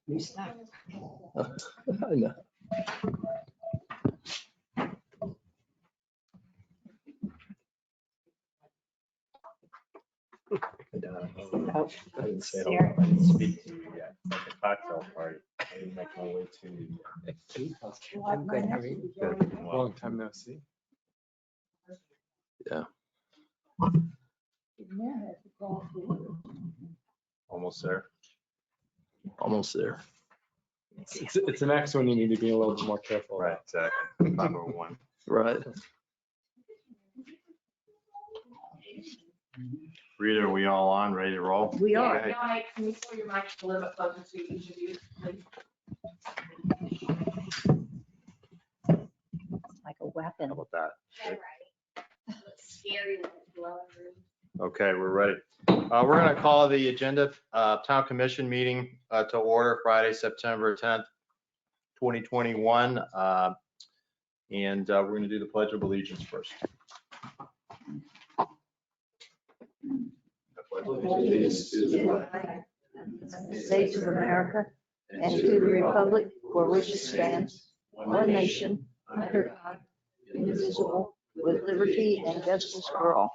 New snack. I know. Oh, I didn't say Sarah. I didn't speak to you yet. It's like a cocktail party. I didn't make my way to you yet. I'm good. How are you? Good. Long time no see. Yeah. Almost there. Almost there. It's an X when you need to be a little bit more careful. Right, exactly. 501. Right. Rita, are we all on, ready to roll? We are. Okay. Can you pull your mic a little bit closer to each of you, please? Like a weapon. How about that? Scary. Okay, we're ready. We're going to call the agenda Town Commission meeting to order Friday, September 10th, 2021. And we're going to do the Pledge of Allegiance first. Allegiance to the flag of the States of America and to the republic for which it stands, one nation, under God, indivisible, with liberty and justice for all.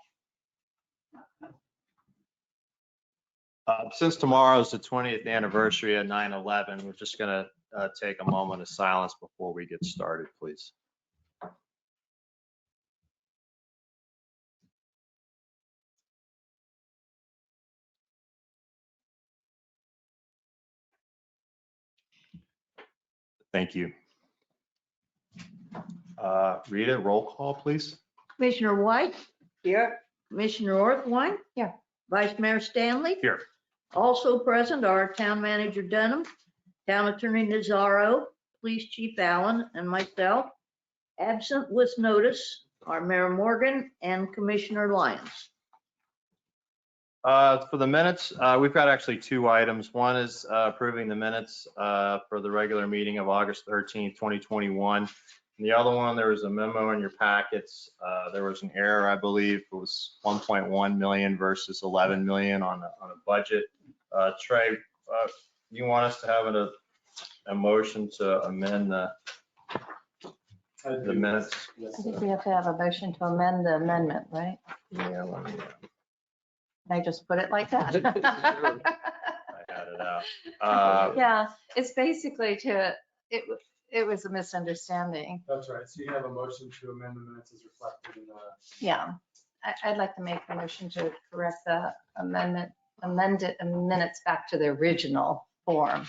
Since tomorrow is the 20th anniversary of 9/11, we're just going to take a moment of silence before we get started, please. Thank you. Rita, roll call, please. Commissioner White? Here. Commissioner Orthwine? Here. Vice Mayor Stanley? Here. Also present are Town Manager Dunham, Town Attorney Nazaro, Police Chief Allen, and myself. Absent with notice are Mayor Morgan and Commissioner Lyons. For the minutes, we've got actually two items. One is approving the minutes for the regular meeting of August 13th, 2021. And the other one, there was a memo in your packets. There was an error, I believe. It was 1.1 million versus 11 million on a budget. Trey, you want us to have a motion to amend the minutes? I think we have to have a motion to amend the amendment, right? Yeah, let me, Can I just put it like that? I had it out. Yeah, it's basically it was a misunderstanding. That's right. So you have a motion to amend the minutes as reflected in the. Yeah, I'd like to make a motion to correct the amended minutes back to the original form.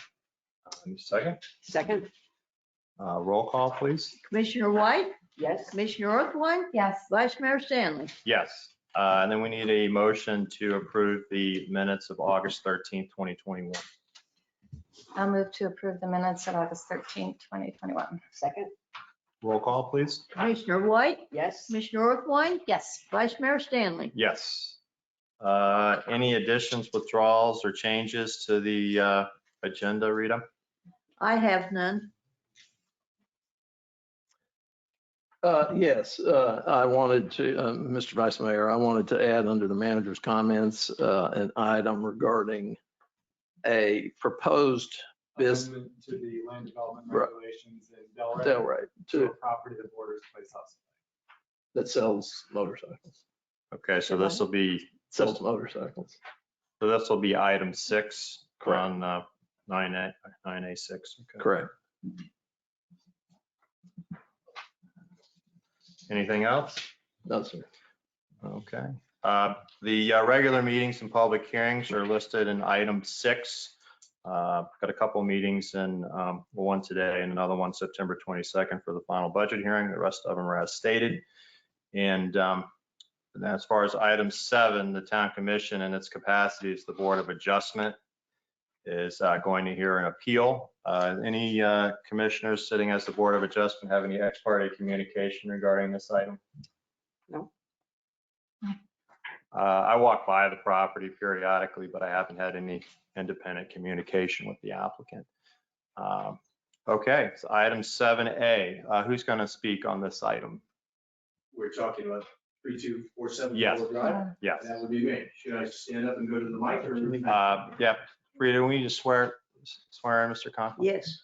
Second, Second. roll call, please. Commissioner White? Yes. Commissioner Orthwine? Yes, Vice Mayor Stanley? Yes. And then we need a motion to approve the minutes of August 13th, 2021. I'll move to approve the minutes of August 13th, 2021. Second. Roll call, please. Commissioner White? Yes. Commissioner Orthwine? Yes, Vice Mayor Stanley? Yes. Any additions, withdrawals, or changes to the agenda, Rita? I have none. Yes, I wanted to, Mr. Vice Mayor, I wanted to add under the manager's comments, an item regarding a proposed business. Amendment to the land development Right. regulations in Delray. Delray To a to, property that borders Place House. that sells motorcycles, Okay, so this will be, sells motorcycles. so this will be item 6 Correct. on 9A6. Okay. Correct. Anything else? No, sir. Okay. The regular meetings and public hearings are listed in item 6. Got a couple meetings and one today and another one September 22nd for the final budget hearing. The rest of them are as stated. And as far as item 7, the town commission in its capacity as the Board of Adjustment is going to hear an appeal. Any commissioners sitting as the Board of Adjustment have any ex parte communication regarding this item? No. I walk by the property periodically, but I haven't had any independent communication with the applicant. Okay, so item 7A, who's going to speak on this item? We're talking about 3247 Yes. Polo Drive? Yes. That would be me. Should I stand up and go to the mic or? Yeah, Rita, we need to swear in Mr. Conklin? Yes.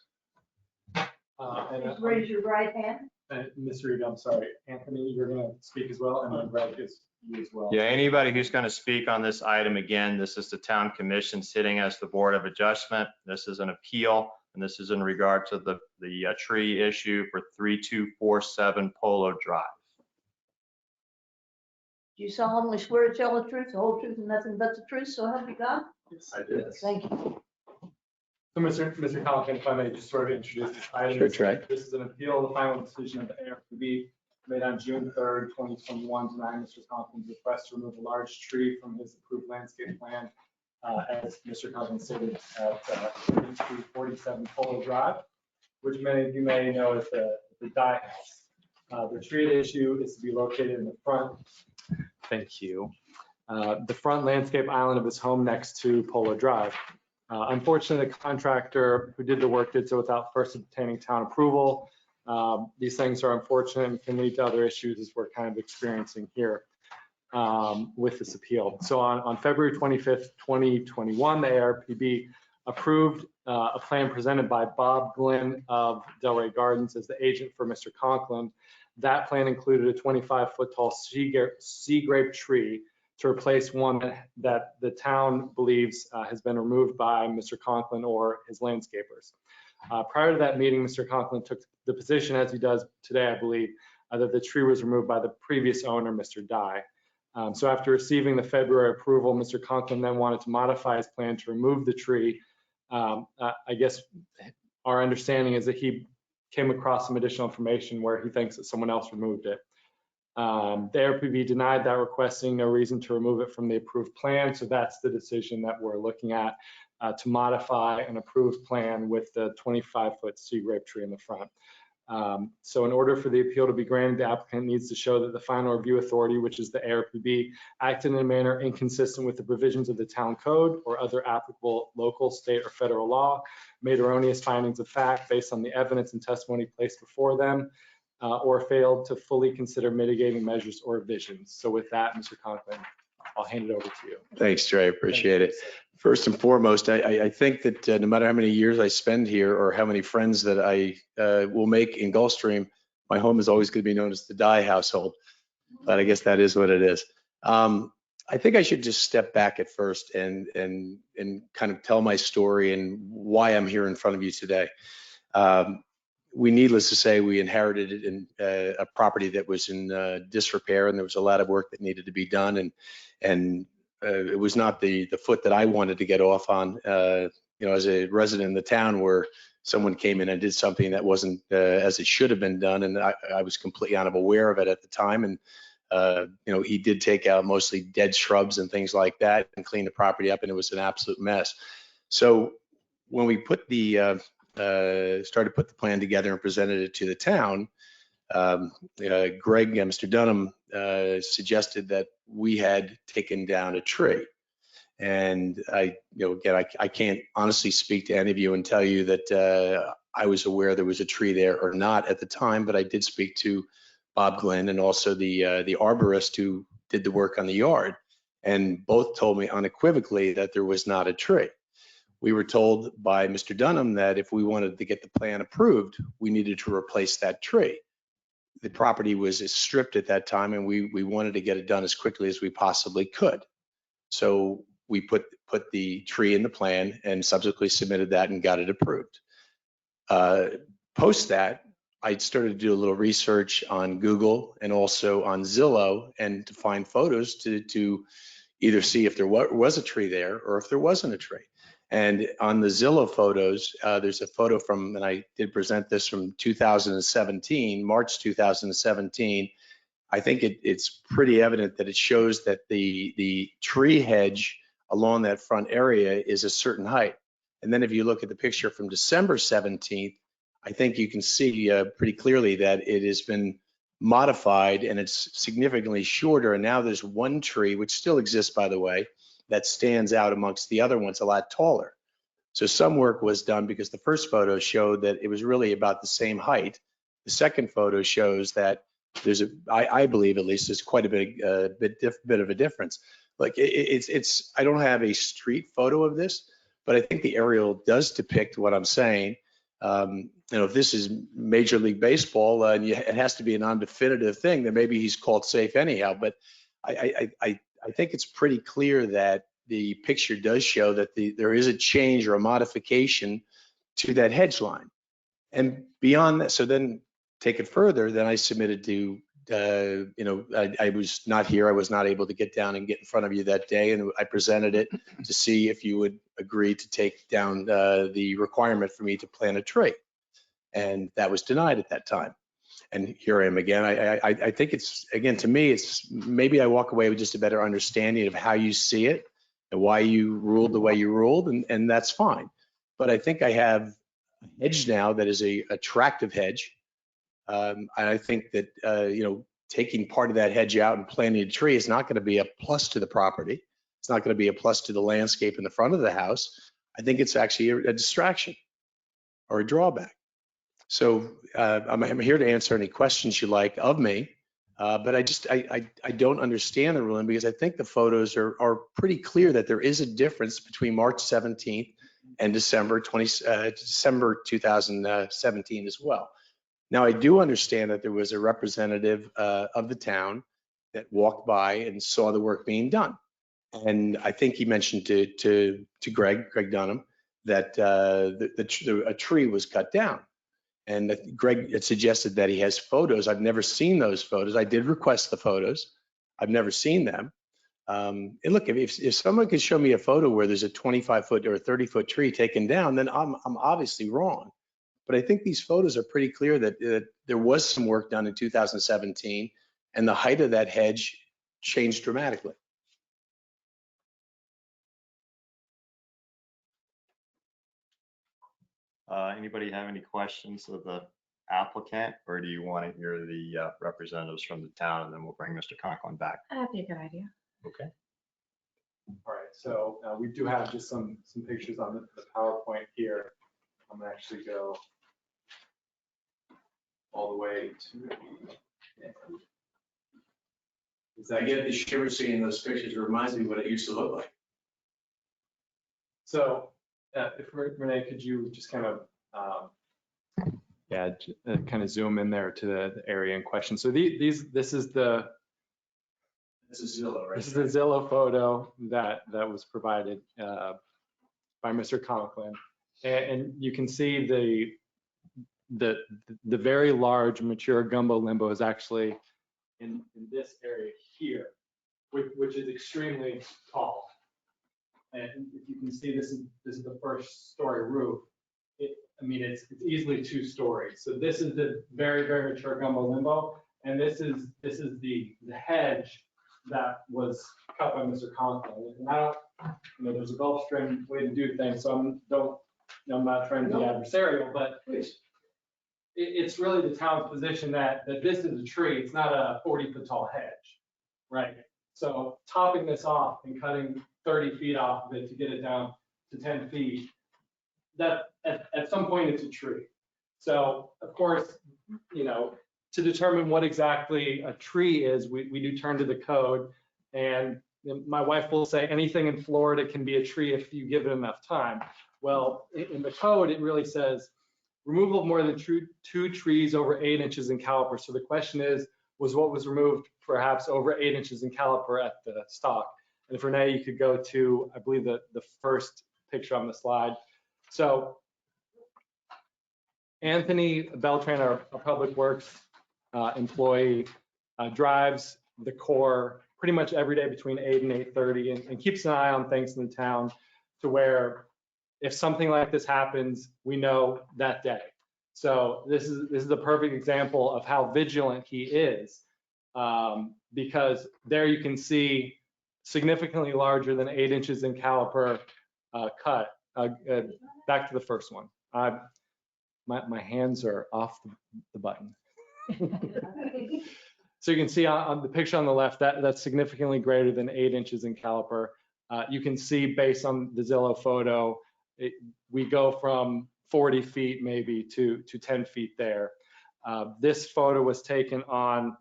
Please raise your right hand. Mr. Eave, I'm sorry, Anthony, you're going to speak as well, and then Greg is you as well. Yeah, anybody who's going to speak on this item, again, this is the town commission sitting as the board of adjustment. This is an appeal, and this is in regard to the tree issue for 3247 Polo Drive. Do you solemnly swear to tell the truth, the whole truth, and nothing but the truth, so help you God? I do. Thank you. So Mr. Conklin, if I may just sort of introduce this item. Sure, Trey. This is an appeal of the final decision of the ARPB made on June 3rd, 2021, denying Mr. Conklin's request to remove a large tree from his approved landscape plan, as Mr. Conklin stated, at 3247 Polo Drive, which many of you may know as the Dye House. The tree at issue is to be located in the front. Thank you. The front landscape island of his home next to Polo Drive. Unfortunately, the contractor who did the work did so without first obtaining town approval. These things are unfortunate and can lead to other issues as we're kind of experiencing here with this appeal. So on February 25th, 2021, the ARPB approved a plan presented by Bob Glynn of Delray Gardens as the agent for Mr. Conklin. That plan included a 25-foot tall sea grape tree to replace one that the town believes has been removed by Mr. Conklin or his landscapers. Prior to that meeting, Mr. Conklin took the position, as he does today, I believe, that the tree was removed by the previous owner, Mr. Dye. So after receiving the February approval, Mr. Conklin then wanted to modify his plan to remove the tree. I guess our understanding is that he came across some additional information where he thinks that someone else removed it. The ARPB denied that request, seeing no reason to remove it from the approved plan. So that's the decision that we're looking at, to modify an approved plan with the 25-foot sea grape tree in the front. So in order for the appeal to be granted, the applicant needs to show that the final review authority, which is the ARPB, acted in a manner inconsistent with the provisions of the town code or other applicable local, state, or federal law, made erroneous findings of fact based on the evidence and testimony placed before them, or failed to fully consider mitigating measures or revisions. So with that, Mr. Conklin, I'll hand it over to you. Thanks, Trey. Appreciate it. First and foremost, I think that no matter how many years I spend here or how many friends that I will make in Gulfstream, my home is always going to be known as the Dye household. But I guess that is what it is. I think I should just step back at first and kind of tell my story and why I'm here in front of you today. Needless to say, we inherited it in a property that was in disrepair, and there was a lot of work that needed to be done, and it was not the foot that I wanted to get off on. As a resident in the town, where someone came in and did something that wasn't as it should have been done, and I was completely unaware of it at the time. And he did take out mostly dead shrubs and things like that and clean the property up, and it was an absolute mess. So when we put started to put the plan together and presented it to the town, Greg and Mr. Dunham suggested that we had taken down a tree. And again, I can't honestly speak to any of you and tell you that I was aware there was a tree there or not at the time, but I did speak to Bob Glynn and also the arborist who did the work on the yard, and both told me unequivocally that there was not a tree. We were told by Mr. Dunham that if we wanted to get the plan approved, we needed to replace that tree. The property was stripped at that time, and we wanted to get it done as quickly as we possibly could. So we put the tree in the plan and subsequently submitted that and got it approved. Post that, I started to do a little research on Google and also on Zillow, and to find photos to either see if there was a tree there or if there wasn't a tree. And on the Zillow photos, there's a photo from, and I did present this, from 2017, March 2017. I think it's pretty evident that it shows that the tree hedge along that front area is a certain height. And then if you look at the picture from December 17th, I think you can see pretty clearly that it has been modified and it's significantly shorter. And now there's one tree, which still exists, by the way, that stands out amongst the other ones, a lot taller. So some work was done, because the first photo showed that it was really about the same height. The second photo shows that I believe at least, there's quite a bit of a difference. Like I don't have a street photo of this, but I think the aerial does depict what I'm saying. If this is Major League Baseball and it has to be a non-definitive thing, then maybe he's called safe anyhow. But I think it's pretty clear that the picture does show that there is a change or a modification to that hedge line. And beyond that, so then take it further, then I submitted to, I was not here. I was not able to get down and get in front of you that day. And I presented it to see if you would agree to take down the requirement for me to plant a tree. And that was denied at that time. And here I am again. I think it's, again, to me, it's maybe I walk away with just a better understanding of how you see it and why you ruled the way you ruled, and that's fine. But I think I have a hedge now that is a attractive hedge. And I think that, taking part of that hedge out and planting a tree is not going to be a plus to the property. It's not going to be a plus to the landscape in the front of the house. I think it's actually a distraction or a drawback. So I'm here to answer any questions you like of me, but I don't understand the ruling, because I think the photos are pretty clear that there is a difference between March 17th and December 2017 as well. Now, I do understand that there was a representative of the town that walked by and saw the work being done. And I think he mentioned to Greg Dunham, that a tree was cut down. And that Greg had suggested that he has photos. I've never seen those photos. I did request the photos. I've never seen them. And look, if someone could show me a photo where there's a 25-foot or a 30-foot tree taken down, then I'm obviously wrong. But I think these photos are pretty clear that there was some work done in 2017, and the height of that hedge changed dramatically. Anybody have any questions of the applicant, or do you want to hear the representatives from the town, and then we'll bring Mr. Conklin back? That'd be a good idea. Okay. All right, so we do have just some pictures on the PowerPoint here. I'm gonna actually go all the way to. I get the shiver seeing those pictures. It reminds me what it used to look like. So if Renee, could you just kind of, kind of zoom in there to the area in question. So this is This is Zillow, right? This is the Zillow photo that was provided by Mr. Conklin, and you can see the very large mature gumbo limbo is actually in this area here, which is extremely tall. And if you can see, this is the first story roof. It's easily 2 stories. So this is the very, very mature gumbo limbo, and this is the hedge that was cut by Mr. Conklin. And I don't, there's a Gulf Stream way to do things, so I'm not trying to be adversarial, but it's really the town's position that this is a tree. It's not a 40-foot tall hedge, right? So topping this off and cutting 30 feet off of it to get it down to 10 feet, that at some point it's a tree. So of course, to determine what exactly a tree is, we do turn to the code, and my wife will say anything in Florida can be a tree if you give it enough time. Well, in the code, it really says removal of more than 2 trees over 8 inches in caliper. So the question is, was what was removed perhaps over 8 inches in caliper at the stalk? And if Renee, you could go to, I believe, the first picture on the slide. So Anthony Beltran, our Public Works employee, drives the core pretty much every day between 8 and 8:30 and keeps an eye on things in the town, to where if something like this happens, we know that day. So this is a perfect example of how vigilant he is, because there you can see significantly larger than 8 inches in caliper cut. Back to the first one. My hands are off the button. So you can see on the picture on the left, that's significantly greater than 8 inches in caliper. You can see based on the Zillow photo, we go from 40 feet maybe to 10 feet there. This photo was taken on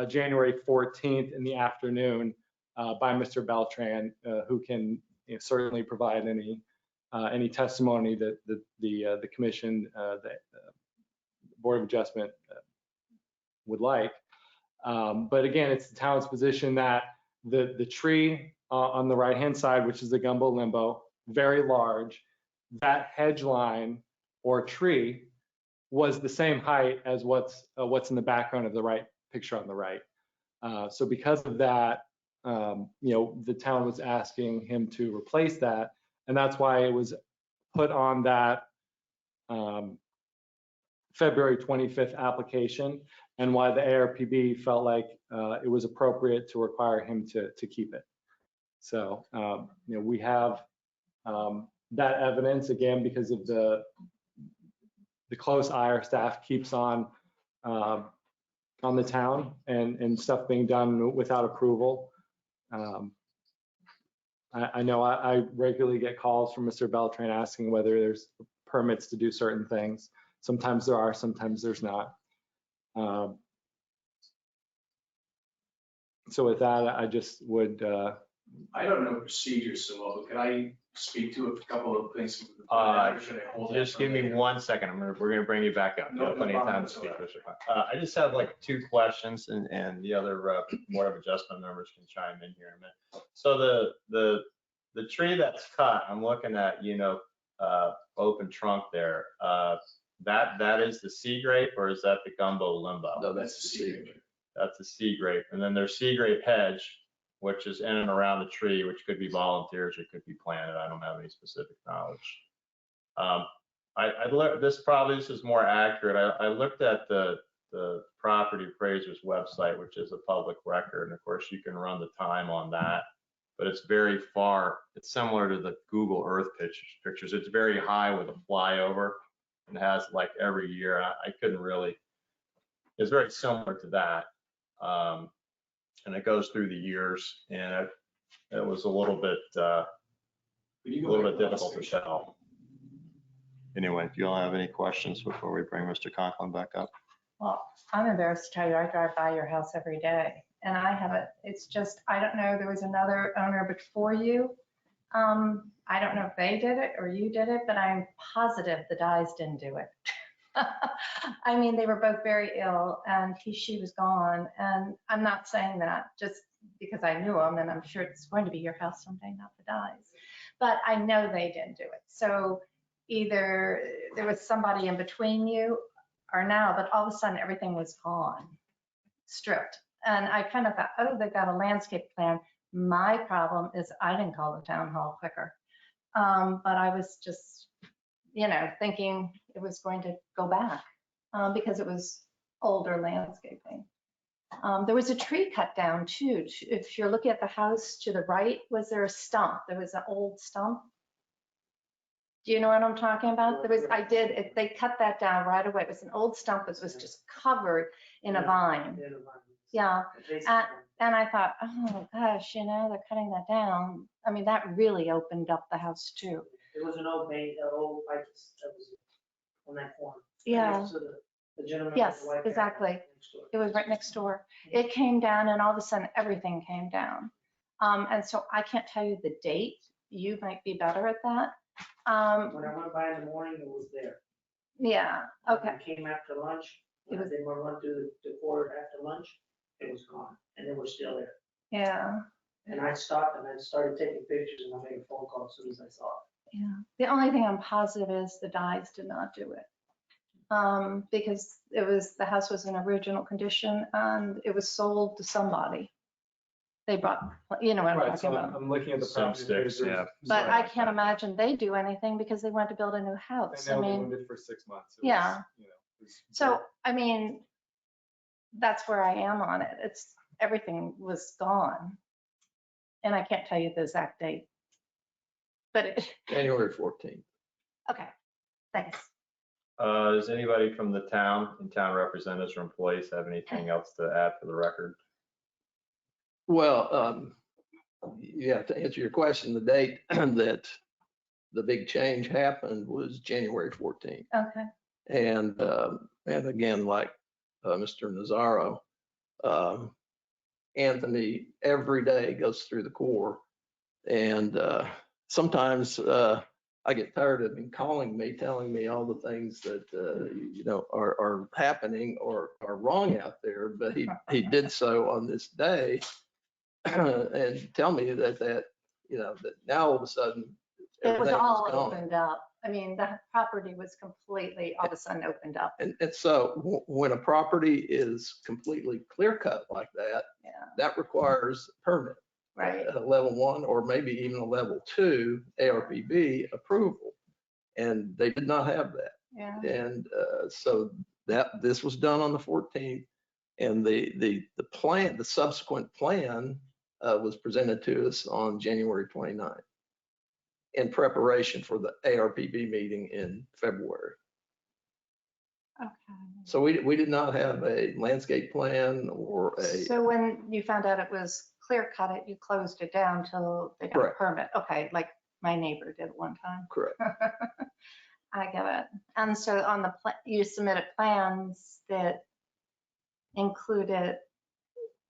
January 14th in the afternoon by Mr. Beltran, who can certainly provide any testimony that the commission, the Board of Adjustment would like. But again, it's the town's position that the tree on the right-hand side, which is the gumbo limbo, very large, that hedge line or tree was the same height as what's in the background of the right picture on the right. So because of that, the town was asking him to replace that, and that's why it was put on that February 25th application, and why the ARPB felt like it was appropriate to require him to keep it. So we have that evidence, again, because of the close eye our staff keeps on the town and stuff being done without approval. I know I regularly get calls from Mr. Beltran asking whether there's permits to do certain things. Sometimes there are, sometimes there's not. So with that, I just would. I don't know procedures so well, but could I speak to a couple of things? Should I hold that Just for give me later? 1 second. We're going to bring you back up. You have plenty of time to speak, Mr. Khan. I just have like 2 questions, and the other Board of Adjustment members can chime in here in a minute. So the tree that's cut, I'm looking at, open trunk there. That is the sea grape, or is that the gumbo limbo? No, that's the secret. That's the sea grape. And then there's sea grape hedge, which is in and around the tree, which could be volunteers or could be planted. I don't have any specific knowledge. This is more accurate. I looked at the property appraiser's website, which is a public record. And of course you can run the time on that, but it's very far. It's similar to the Google Earth pictures. It's very high with a flyover and has like every year. I couldn't really, it's very similar to that. And it goes through the years, and it was a little bit difficult to tell. Anyway, if you all have any questions before we bring Mr. Conklin back up. Well, I'm embarrassed to tell you, I drive by your house every day, and I haven't, it's just, I don't know, there was another owner before you. I don't know if they did it or you did it, but I'm positive the Dyes didn't do it. I mean, they were both very ill, and she was gone. And I'm not saying that just because I knew them, and I'm sure it's going to be your house someday, not the Dyes. But I know they didn't do it. So either there was somebody in between you or now, but all of a sudden everything was gone, stripped. And I kind of thought, oh, they've got a landscape plan. My problem is I didn't call the town hall quicker. But I was just, thinking it was going to go back because it was older landscaping. There was a tree cut down too. If you're looking at the house to the right, was there a stump? There was an old stump. Do you know what I'm talking about? They cut that down right away. It was an old stump that was just covered in a vine. Yeah. And I thought, oh gosh, they're cutting that down. I mean, that really opened up the house too. It was an old pipe that was on that corner. Yeah. Next to the gentleman with Yes, the white hat exactly. next door. It was right next door. It came down, and all of a sudden everything came down. And so I can't tell you the date. You might be better at that. When I went by in the morning, it was there. Yeah, When okay. I came after lunch, when It was- they were run through the court after lunch, it was gone, and they were still there. Yeah, And I stopped and I started taking pictures, and I made a phone call as soon as I saw it. yeah. The only thing I'm positive is the Dyes did not do it. Because the house was in original condition and it was sold to somebody. They brought, you know what I'm Right, talking so about. I'm looking at the Some property sticks, appraiser's yeah. But I site. can't imagine they do anything because they went to build a new And house. they I only mean, owned it for 6 months. It Yeah. was, it was- so, I mean, that's where I am on it. Everything was gone. And I can't tell you the exact date. But January 14th. okay, thanks. Does anybody from the town and town representatives or employees have anything else to add for the record? Well, yeah, to answer your question, the date that the big change happened was January 14th. Okay, And again, like Mr. Nazaro, Anthony every day goes through the core. And sometimes I get tired of him calling me, telling me all the things that, are happening or are wrong out there. But he did so on this day and tell me that now all of a sudden, It was everything all gone. opened up. I mean, the property was completely all of a sudden opened up. And so when a property is completely clear cut like that, Yeah, that requires a permit. right. A level 1 or maybe even a level 2 ARPB approval. And they did not have that. Yeah. And so this was done on the 14th, and the plan, the subsequent plan was presented to us on January 29th in preparation for the ARPB meeting in February. Okay. So we did not have a landscape plan or a. So when you found out it was clear cut it, you closed it down till they got a Correct. permit. Okay, like my neighbor did one time. Correct. I get it. And so on the you submitted plans that included.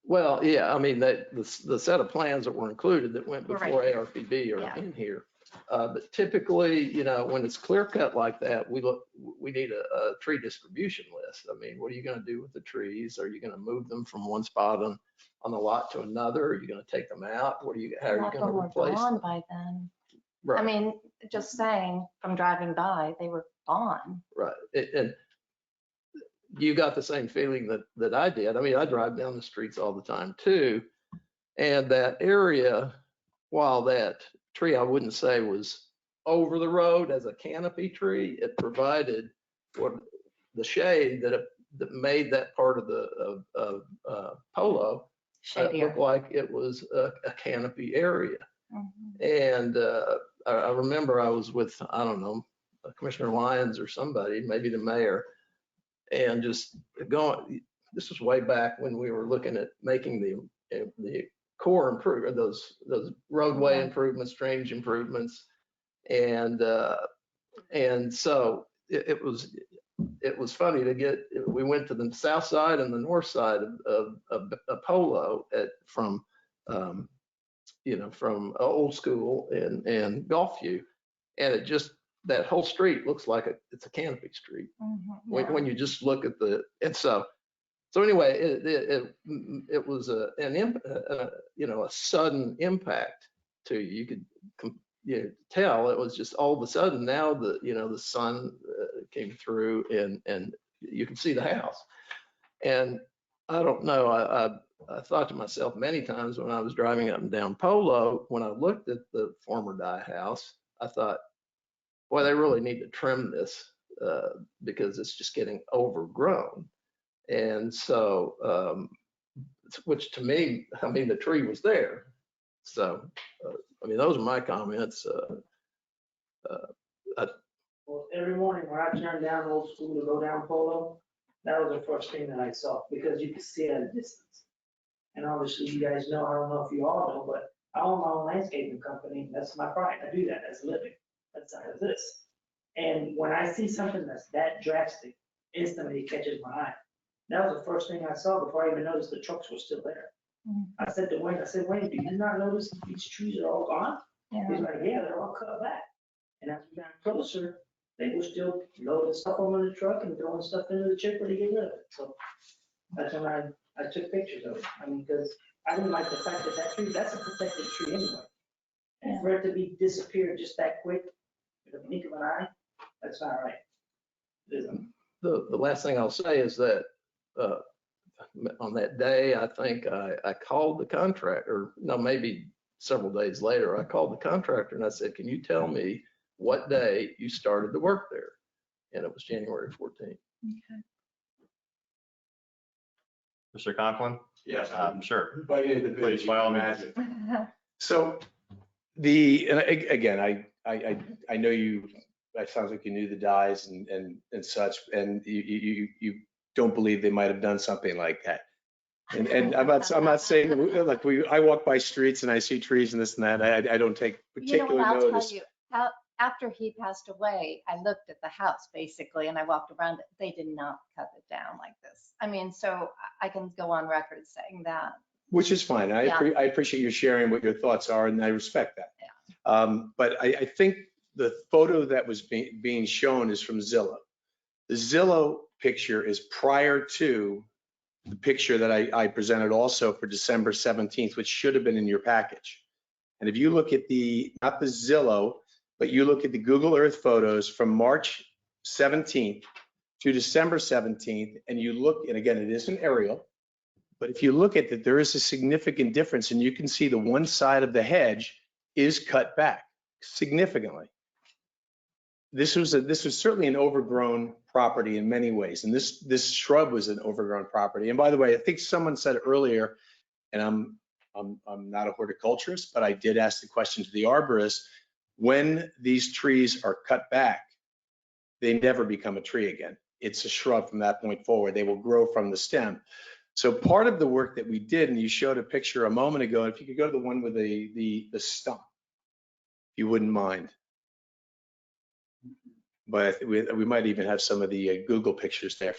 Well, yeah, I mean, the set of plans that were included that went before Right. ARPB are Yeah. in here. But typically, when it's clear cut like that, we need a tree distribution list. I mean, what are you going to do with the trees? Are you going to move them from one spot on the lot to another? Are you going to take them out? How are you going to replace gone them? by then. Right. I mean, just saying from driving by, they were gone. Right. And you got the same feeling that I did. I mean, I drive down the streets all the time too. And that area, while that tree, I wouldn't say was over the road as a canopy tree, it provided what the shade that made that part of the Polo look like it was a canopy area. Mm-hmm. And I remember I was with, I don't know, Commissioner Lyons or somebody, maybe the mayor, and just going, this was way back when we were looking at making the core improvement, those roadway improvements, drainage improvements. And so it was funny to get, we went to the south side and the north side of Polo from Old School and Gulfview. And it just, that whole street looks like it's a canopy street. Mm-hmm. Yeah. When you just look at and so anyway, it was a sudden impact to you. You could tell it was just all of a sudden now the sun came through and you could see the house. And I don't know, I thought to myself many times when I was driving up and down Polo, when I looked at the former Dye house, I thought, boy, they really need to trim this because it's just getting overgrown. And so, which to me, I mean, the tree was there. So, I mean, those are my comments. Well, every morning when I turned down Old School to go down Polo, that was the first thing that I saw, because you could see at a distance. And obviously you guys know, I don't know if you all know, but I own my own landscaping company. That's my pride. I do that as a living. That's out of this. And when I see something that's that drastic, instantly it catches my eye. That was the first thing I saw before I even noticed the trucks were still there. Mhm. I said to Wayne, Wayne, do you not notice these trees are all gone? Yeah. He's like, yeah, they're all cut back. And as we got closer, they were still loading stuff on the truck and throwing stuff into the chipper to get rid of it. So that's when I took pictures of it. I mean, because I didn't like the fact that tree, that's a protected tree anyway. And for it to be disappeared just that quick, with a blink of an eye, that's not right. It isn't. The last thing I'll say is that on that day, I think I called the contractor, no, maybe several days later, I called the contractor and I said, can you tell me what day you started the work there? And it was January 14th. Okay. Mr. Conklin? Yes. Sure. Please, by all means. So again, I know you, it sounds like you knew the Dyes and such, and you don't believe they might have done something like that. And I'm not saying, like, I walk by streets and I see trees and this and that. I don't take You know particular what, I'll tell notice. you, after he passed away, I looked at the house basically and I walked around it. They did not cut it down like this. I mean, so I can go on record saying that. Which is fine. I appreciate you sharing what your thoughts are, and I respect that. But I think the photo that was being shown is from Zillow. The Zillow picture is prior to the picture that I presented also for December 17th, which should have been in your package. And if you look at not the Zillow, but you look at the Google Earth photos from March 17th to December 17th, and you look, and again, it isn't aerial, but if you look at it, there is a significant difference, and you can see the one side of the hedge is cut back significantly. This was certainly an overgrown property in many ways, and this shrub was an overgrown property. And by the way, I think someone said earlier, and I'm not a horticulturist, but I did ask the question to the arborist, when these trees are cut back, they never become a tree again. It's a shrub from that point forward. They will grow from the stem. So part of the work that we did, and you showed a picture a moment ago, if you could go to the one with the stump, if you wouldn't mind. But we might even have some of the Google pictures there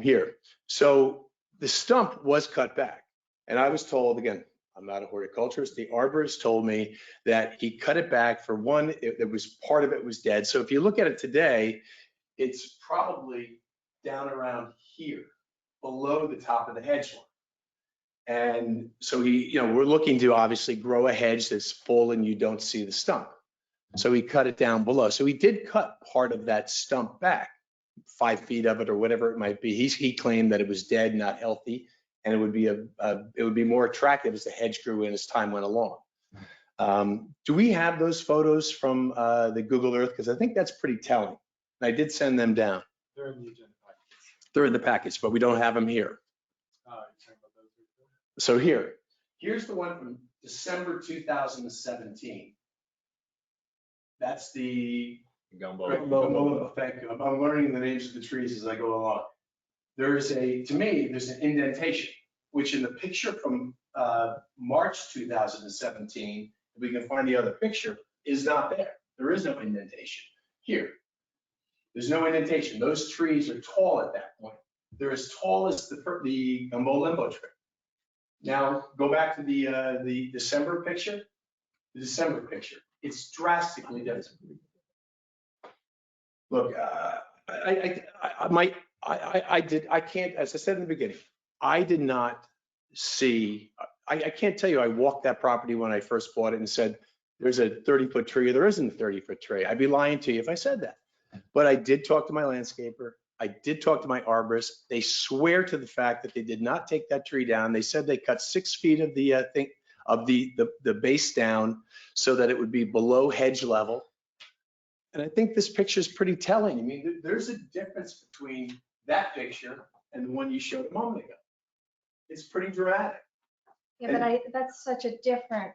here. So the stump was cut back. And I was told, again, I'm not a horticulturist, the arborist told me that he cut it back for one, part of it was dead. So if you look at it today, it's probably down around here, below the top of the hedge line. And so we're looking to obviously grow a hedge that's full and you don't see the stump. So he cut it down below. So he did cut part of that stump back, 5 feet of it or whatever it might be. He claimed that it was dead, not healthy, and it would be more attractive as the hedge grew in as time went along. Do we have those photos from the Google Earth? Because I think that's pretty telling. And I did send them down. They're in the agenda package. They're in the package, but we don't have them here. So here's the one from December 2017. That's the gumbo effect. I'm learning the names of the trees as I go along. There's an indentation, which in the picture from March 2017, if we can find the other picture, is not there. There is no indentation. Here, there's no indentation. Those trees are tall at that point. They're as tall as the gumbo limbo tree. Now, go back to the December picture. The December picture. It's drastically different. Look, I can't, as I said in the beginning, I did not see, I can't tell you I walked that property when I first bought it and said, there's a 30-foot tree or there isn't a 30-foot tree. I'd be lying to you if I said that. But I did talk to my landscaper. I did talk to my arborist. They swear to the fact that they did not take that tree down. They said they cut 6 feet of the base down so that it would be below hedge level. And I think this picture is pretty telling. I mean, there's a difference between that picture and the one you showed a moment ago. It's pretty dramatic. Yeah, but that's such a different,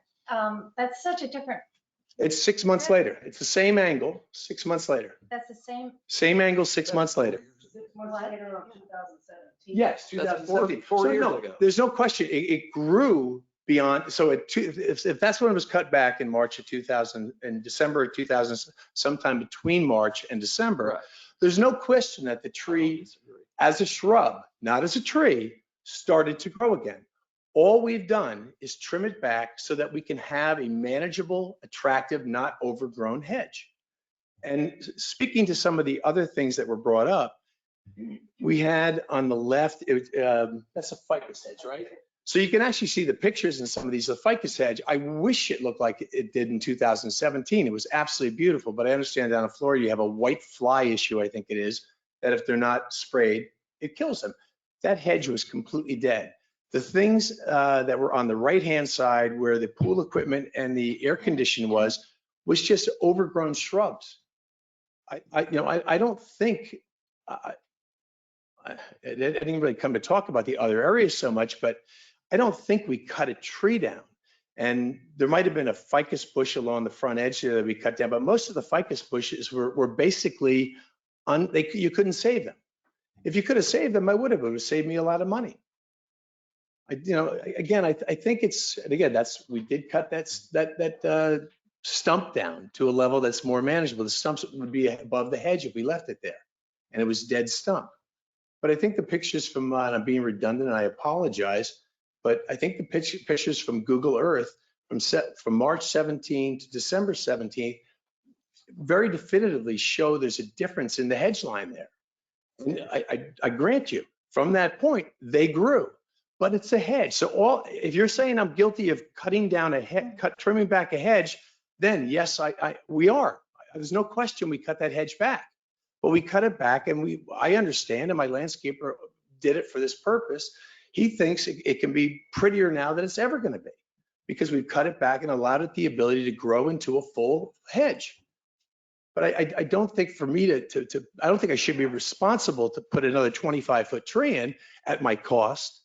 It's 6 months later. It's the same angle, 6 months later. that's the same. Same angle, 6 months later. 6 months later of 2017. Yes, That's 2017. four So years no, ago. there's no question. It grew beyond. So if that's when it was cut back in March of 2000 and December of 2000, sometime between March and December, Right. there's no question that the tree, as a shrub, not as a tree, started to grow again. All we've done is trim it back so that we can have a manageable, attractive, not overgrown hedge. And speaking to some of the other things that were brought up, we had on the left, that's a ficus hedge, right? So you can actually see the pictures in some of these, the ficus hedge. I wish it looked like it did in 2017. It was absolutely beautiful, but I understand down in Florida, you have a white fly issue, I think it is, that if they're not sprayed, it kills them. That hedge was completely dead. The things that were on the right-hand side where the pool equipment and the air conditioning was just overgrown shrubs. I don't think, I didn't really come to talk about the other areas so much, but I don't think we cut a tree down. And there might have been a ficus bush along the front edge there that we cut down, but most of the ficus bushes were basically, you couldn't save them. If you could have saved them, I would have. It would have saved me a lot of money. I think it's, and again, we did cut that stump down to a level that's more manageable. The stumps would be above the hedge if we left it there, and it was dead stump. But I think the pictures from, and I'm being redundant, and I apologize, but I think the pictures from Google Earth from March 17 to December 17 very definitively show there's a difference in the hedge line there. And I grant you, from that point, they grew, but it's a hedge. So if you're saying I'm guilty of cutting down trimming back a hedge, then yes, we are. There's no question we cut that hedge back. But we cut it back, and I understand, and my landscaper did it for this purpose. He thinks it can be prettier now than it's ever going to be, because we've cut it back and allowed it the ability to grow into a full hedge. But I don't think for me I don't think I should be responsible to put another 25-foot tree in at my cost,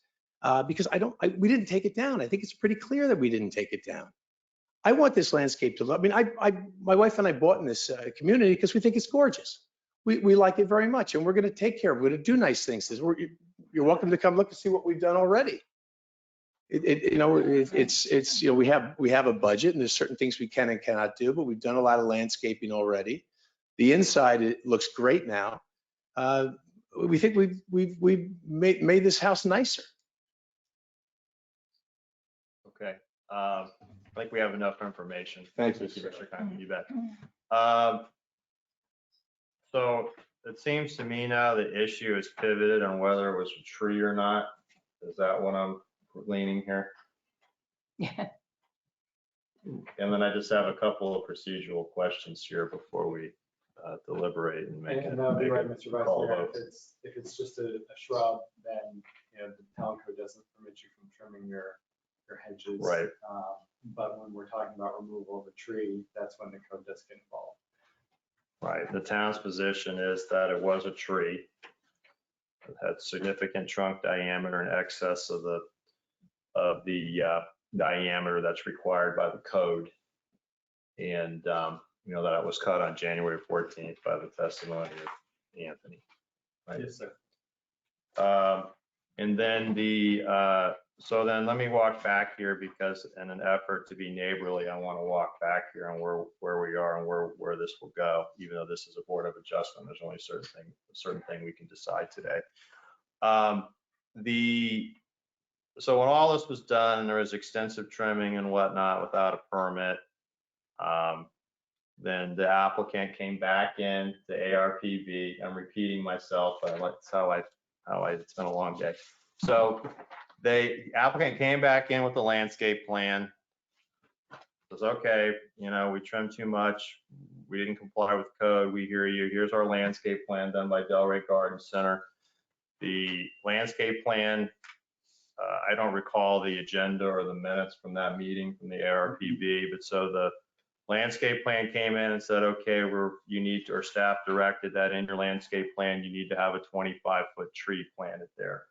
because we didn't take it down. I think it's pretty clear that we didn't take it down. I want this landscape to look. I mean, my wife and I bought in this community because we think it's gorgeous. We like it very much, and we're going to take care of it. We're going to do nice things. You're welcome to come look and see what we've done already. We have a budget, and there's certain things we can and cannot do, but we've done a lot of landscaping already. The inside, it looks great now. We think we've made this house nicer. Okay. I think we have enough information. Thank you. Mr. Conklin, you bet. So it seems to me now the issue is pivoted on whether it was a tree or not. Is that what I'm leaning here? Yeah. And then I just have a couple of procedural questions here before we deliberate and make it. And that'll be right, Mr. Vice call Mayor. vote. If it's just a shrub, then, the town code doesn't permit you from trimming your hedges. Right. But when we're talking about removal of a tree, that's when the code does get involved. Right. The town's position is that it was a tree. It had significant trunk diameter in excess of the diameter that's required by the code. And, that it was cut on January 14th by the testimony of Anthony. Right? Yes, sir. And then so then let me walk back here, because in an effort to be neighborly, I want to walk back here on where we are and where this will go, even though this is a board of adjustment. There's only a certain thing we can decide today. So when all this was done, there was extensive trimming and whatnot without a permit. Then the applicant came back in to ARPV. I'm repeating myself, but that's how it's been a long day. So the applicant came back in with the landscape plan. Says, okay, we trimmed too much. We didn't comply with code. We hear you. Here's our landscape plan done by Delray Garden Center. The landscape plan, I don't recall the agenda or the minutes from that meeting from the ARPV, but so the landscape plan came in and said, okay, or staff directed that in your landscape plan, you need to have a 25-foot tree planted there.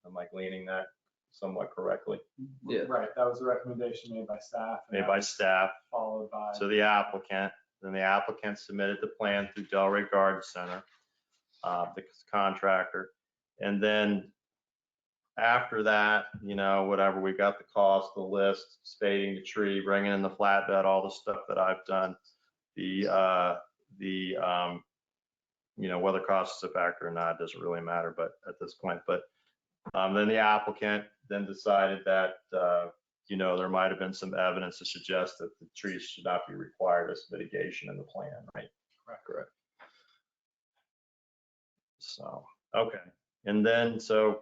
Am I gleaning that somewhat correctly? Yeah. Right, that was a recommendation made by staff. and Made that by was staff. Followed by. So the applicant submitted the plan through Delray Garden Center, the contractor. And then after that, whatever, we got the cost, the list, spading the tree, bringing in the flatbed, all the stuff that I've done. Whether cost is a factor or not, doesn't really matter, but at this point, then the applicant then decided that, there might have been some evidence to suggest that the trees should not be required as mitigation in the plan, right? Correct. So, okay. And then, so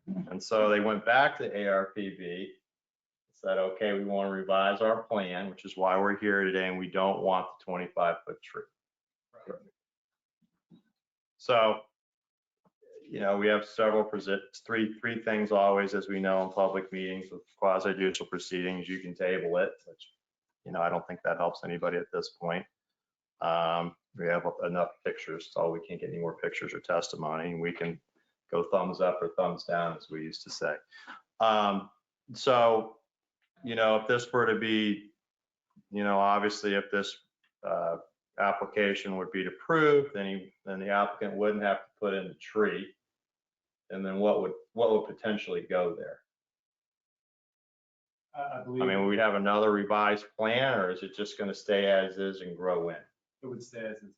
they went back to ARPV, said, okay, we want to revise our plan, which is why we're here today, and we don't want the 25-foot tree. Right. So, we have three things always, as we know in public meetings with quasi-judicial proceedings. You can table it, which, I don't think that helps anybody at this point. We have enough pictures, so we can't get any more pictures or testimony. We can go thumbs up or thumbs down, as we used to say. So, if this were to be, obviously if this application would be approved, then the applicant wouldn't have to put in the tree. And then what would potentially go there? I believe I mean, we'd have another revised plan, or is it just going to stay as is and grow in? it would stay as is.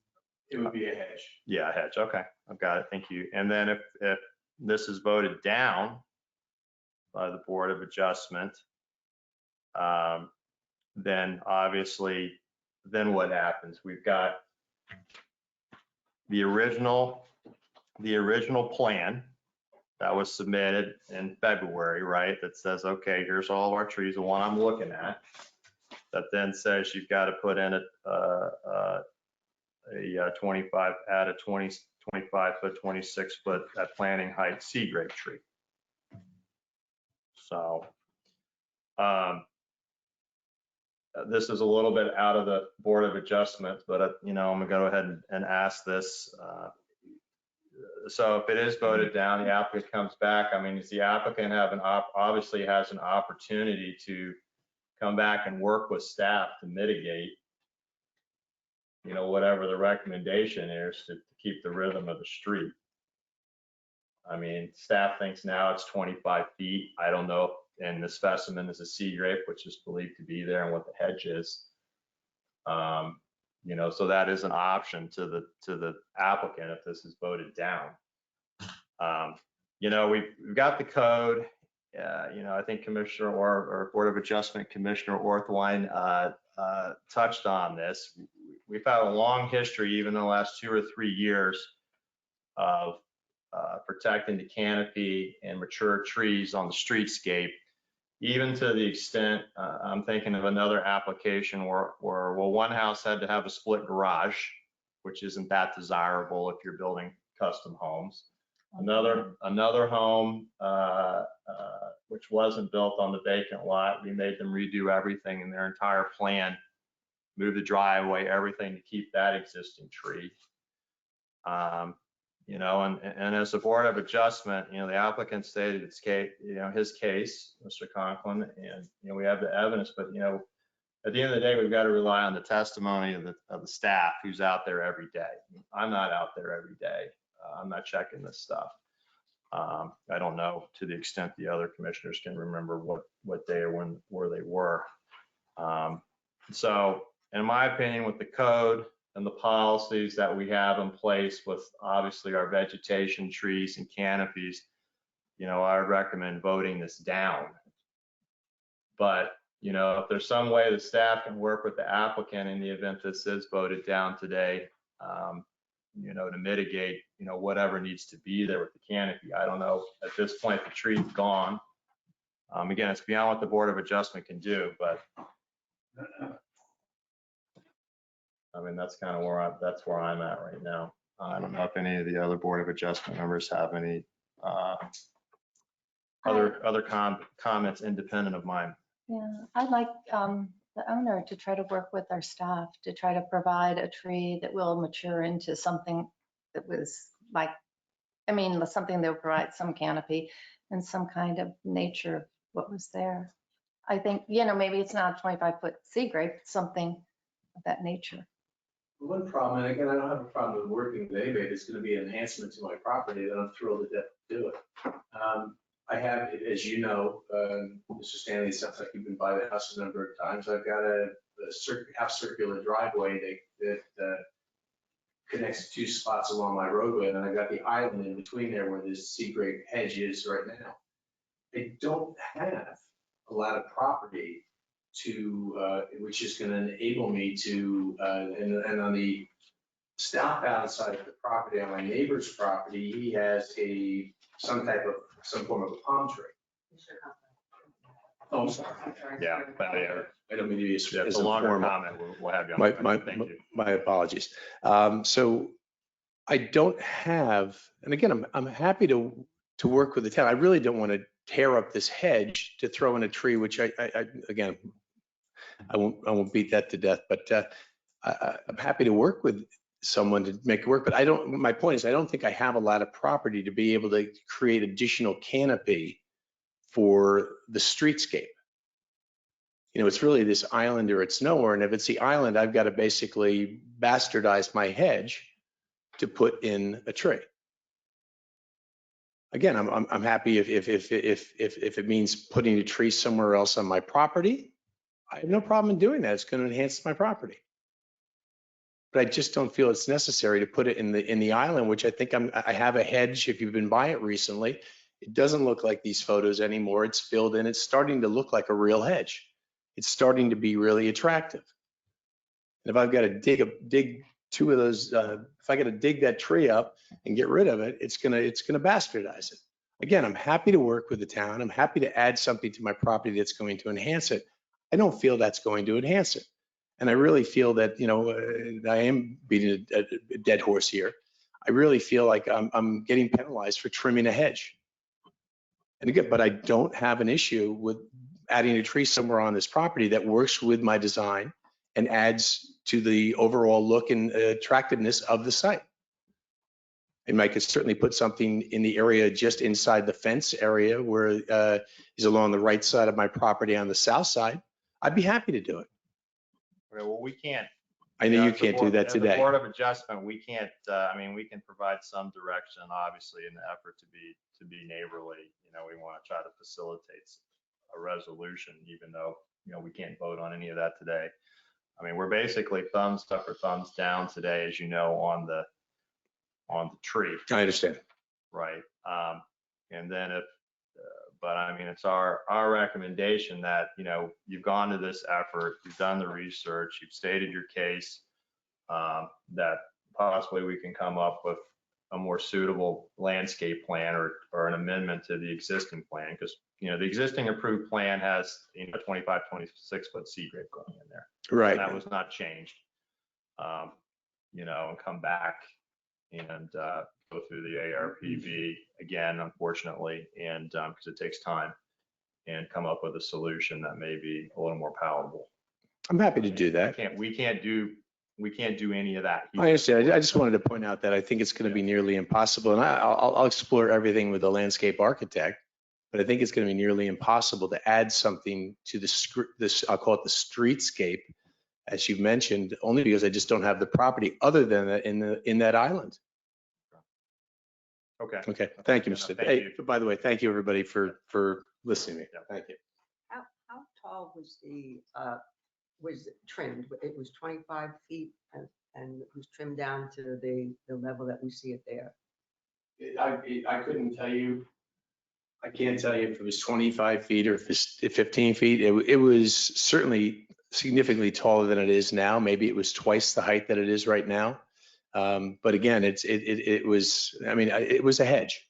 It would be a hedge. Yeah, hedge. Okay, I've got it. Thank you. And then if this is voted down by the Board of Adjustment, then obviously, then what happens? We've got the original plan that was submitted in February, right? That says, okay, here's all of our trees, the one I'm looking at. That then says you've got to put in a 25, add a 25 foot, 26 foot at planting height sea grape tree. So this is a little bit out of the Board of Adjustment, but I'm gonna go ahead and ask this. So if it is voted down, the applicant comes back. I mean, does the applicant have obviously has an opportunity to come back and work with staff to mitigate, whatever the recommendation is to keep the rhythm of the street. I mean, staff thinks now it's 25 feet. I don't know. And the specimen is a sea grape, which is believed to be there, and what the hedge is. So that is an option to the applicant if this is voted down. We've got the code. I think Commissioner or Board of Adjustment Commissioner Orthwine touched on this. We've had a long history, even in the last 2 or 3 years, of protecting the canopy and mature trees on the streetscape, even to the extent, I'm thinking of another application where one house had to have a split garage, which isn't that desirable if you're building custom homes. Another home, which wasn't built on the vacant lot, we made them redo everything in their entire plan, move the driveway, everything to keep that existing tree. And as a Board of Adjustment, the applicant stated his case, Mr. Conklin, and we have the evidence, but at the end of the day, we've got to rely on the testimony of the staff who's out there every day. I'm not out there every day. I'm not checking this stuff. I don't know to the extent the other commissioners can remember what day or where they were. So in my opinion, with the code and the policies that we have in place with obviously our vegetation, trees, and canopies, I would recommend voting this down. But, if there's some way the staff can work with the applicant in the event this is voted down today, to mitigate, whatever needs to be there with the canopy. I don't know, at this point, the tree's gone. Again, it's beyond what the Board of Adjustment can do, but I mean, that's kind of where I'm at right now. I don't know if any of the other Board of Adjustment members have any other comments independent of mine. Yeah, I'd like the owner to try to work with our staff to try to provide a tree that will mature into something that was something that will provide some canopy and some kind of nature of what was there. I think, maybe it's not a 25-foot sea grape, something of that nature. One problem, and again, I don't have a problem with working with anybody, it's going to be an enhancement to my property that I'm thrilled to death to do it. I have, as you know, Mr. Stanley, it sounds like you've been by the house a number of times. I've got a half circular driveway that connects 2 spots along my roadway, and I've got the island in between there where this sea grape hedge is right now. I don't have a lot of property which is going to enable me to, and on the southbound side of the property, on my neighbor's property, he has some form of a palm tree. Oh, I'm sorry. Yeah, I don't mean to be it's a longer comment. We'll have you on. Thank you. My apologies. So I don't have, and again, I'm happy to work with the town. I really don't want to tear up this hedge to throw in a tree, which I won't beat that to death, but I'm happy to work with someone to make it work. But my point is, I don't think I have a lot of property to be able to create additional canopy for the streetscape. It's really this island or it's nowhere. And if it's the island, I've got to basically bastardize my hedge to put in a tree. again, I'm happy if it means putting a tree somewhere else on my property. I have no problem in doing that. It's going to enhance my property. But I just don't feel it's necessary to put it in the island, which I think I have a hedge. If you've been by it recently, it doesn't look like these photos anymore. It's filled in. It's starting to look like a real hedge. It's starting to be really attractive. And if I've got to dig two of those, if I got to dig that tree up and get rid of it, it's gonna bastardize it. Again, I'm happy to work with the town. I'm happy to add something to my property that's going to enhance it. I don't feel that's going to enhance it. And I really feel that, I am beating a dead horse here. I really feel like I'm getting penalized for trimming a hedge. And again, but I don't have an issue with adding a tree somewhere on this property that works with my design and adds to the overall look and attractiveness of the site. And I could certainly put something in the area just inside the fence area where is along the right side of my property on the south side. I'd be happy to do it. Okay, well, we can't. I know you can't do that As a today. Board of Adjustment, we can't, we can provide some direction, obviously, in the effort to be neighborly. We want to try to facilitate a resolution, even though, we can't vote on any of that today. We're basically thumbs up or thumbs down today, as you know, on the tree. I understand. Right. And then it's our recommendation that, you've gone to this effort, you've done the research, you've stated your case, that possibly we can come up with a more suitable landscape plan or an amendment to the existing plan. Because, the existing approved plan has, 25, 26 foot sea grade going in there. Right. And that was not changed. And come back and go through the ARPV again, unfortunately, and because it takes time, and come up with a solution that may be a little more palatable. I'm happy to do that. We can't do any of that here. I understand. I just wanted to point out that I think it's going to be nearly impossible, and I'll explore everything with the landscape architect, but I think it's going to be nearly impossible to add something to this, I'll call it the streetscape, as you mentioned, only because I just don't have the property other than that in that island. Okay. Okay. Thank you, Mr. Thank Hey, you. by the way, thank you everybody for listening to me. Yeah. Thank you. How tall was it trimmed? It was 25 feet and it was trimmed down to the level that we see it there. I couldn't tell you. I can't tell you if it was 25 feet or if it's 15 feet. It was certainly significantly taller than it is now. Maybe it was twice the height that it is right now. But again, it was, it was a hedge.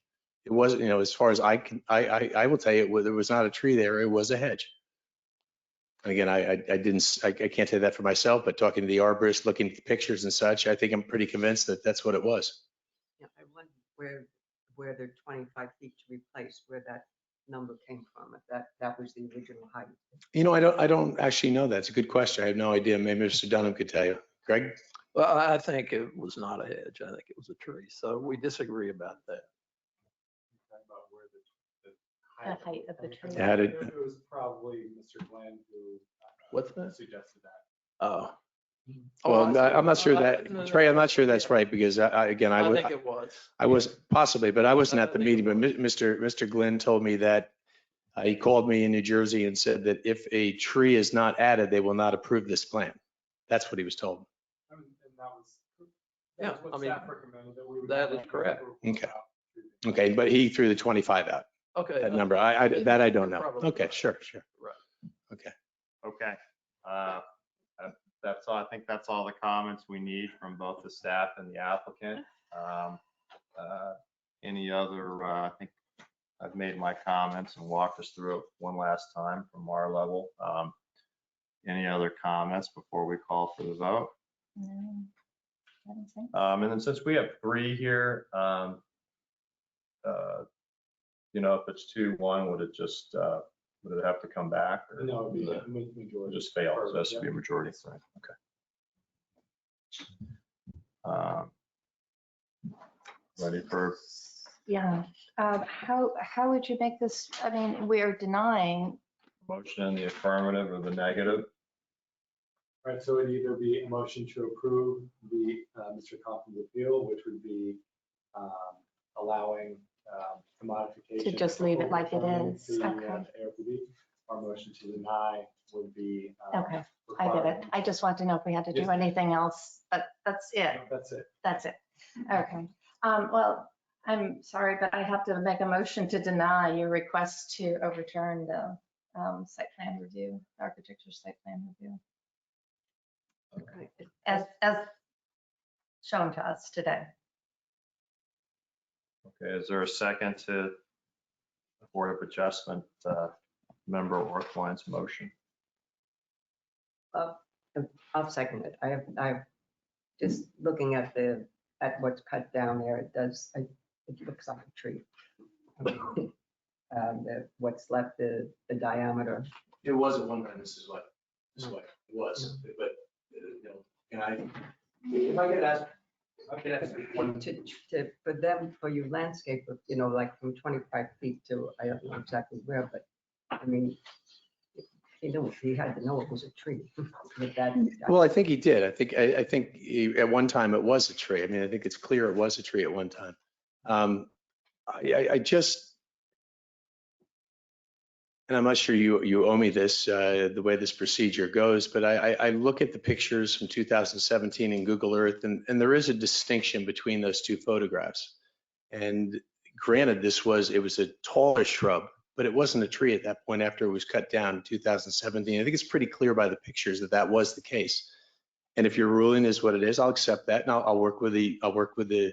It wasn't, as far as I will tell you, there was not a tree there. It was a hedge. And again, I can't say that for myself, but talking to the arborist, looking at the pictures and such, I think I'm pretty convinced that that's what it was. Yeah, I wonder where the 25 feet to replace, where that number came from, if that was the original height. I don't actually know that. It's a good question. I have no idea. Maybe Mr. Dunham could tell you. Greg? Well, I think it was not a hedge. I think it was a tree. So we disagree about that. The height of the tree. Yeah, It was probably Mr. Glenn who What's that? suggested that. Oh. Well, I'm not sure that, Trey, I'm not sure that's right because I think it was. I was possibly, but I wasn't at the meeting, but Mr. Glenn told me that he called me in New Jersey and said that if a tree is not added, they will not approve this plan. That's what he was told. And that was Yeah, what staff recommended that we would. that is correct. Okay. Okay, but he threw the 25 out, Okay. that number. I don't know. Probably Okay, right. sure. Right. Okay. Okay. That's all. I think that's all the comments we need from both the staff and the applicant. Any other, I think I've made my comments and walked us through it one last time from our level. Any other comments before we call for the vote? No, I don't think. And then since we have three here, if it's 2-1, would it have to come back? Or No, it'd be a majority. just fail? So it has to be a majority. Okay. Ready for? Yeah. How would you make this? We're denying. Motion in the affirmative or the negative? Right, so it'd either be a motion to approve the Mr. Compton's appeal, which would be allowing the modification. To just leave it like it is. To the Okay. ARPD. Our motion to deny would be. Okay, I get it. I just want to know if we had to do anything else, but that's it. That's it. That's it. Okay. Well, I'm sorry, but I have to make a motion to deny your request to overturn the site plan review, architecture site plan review, Okay. as shown to us today. Okay, is there a second to the Board of Adjustment member Orthwein's motion? I'll second it. I'm just looking at what's cut down there. It looks like a tree. What's left, the diameter. It was at one time, this is what it was, but, you know, can I, if I could ask one, For them, for your landscape, you know, like from 25 feet to, I don't know exactly where, but I mean, he had to know it was a tree. With that. Well, I think he did. I think at one time it was a tree. I mean, I think it's clear it was a tree at one time. I just, and I'm not sure you owe me this, the way this procedure goes, but I look at the pictures from 2017 in Google Earth, and there is a distinction between those two photographs. And granted, it was a taller shrub, but it wasn't a tree at that point after it was cut down in 2017. I think it's pretty clear by the pictures that was the case. And if your ruling is what it is, I'll accept that, and I'll work with the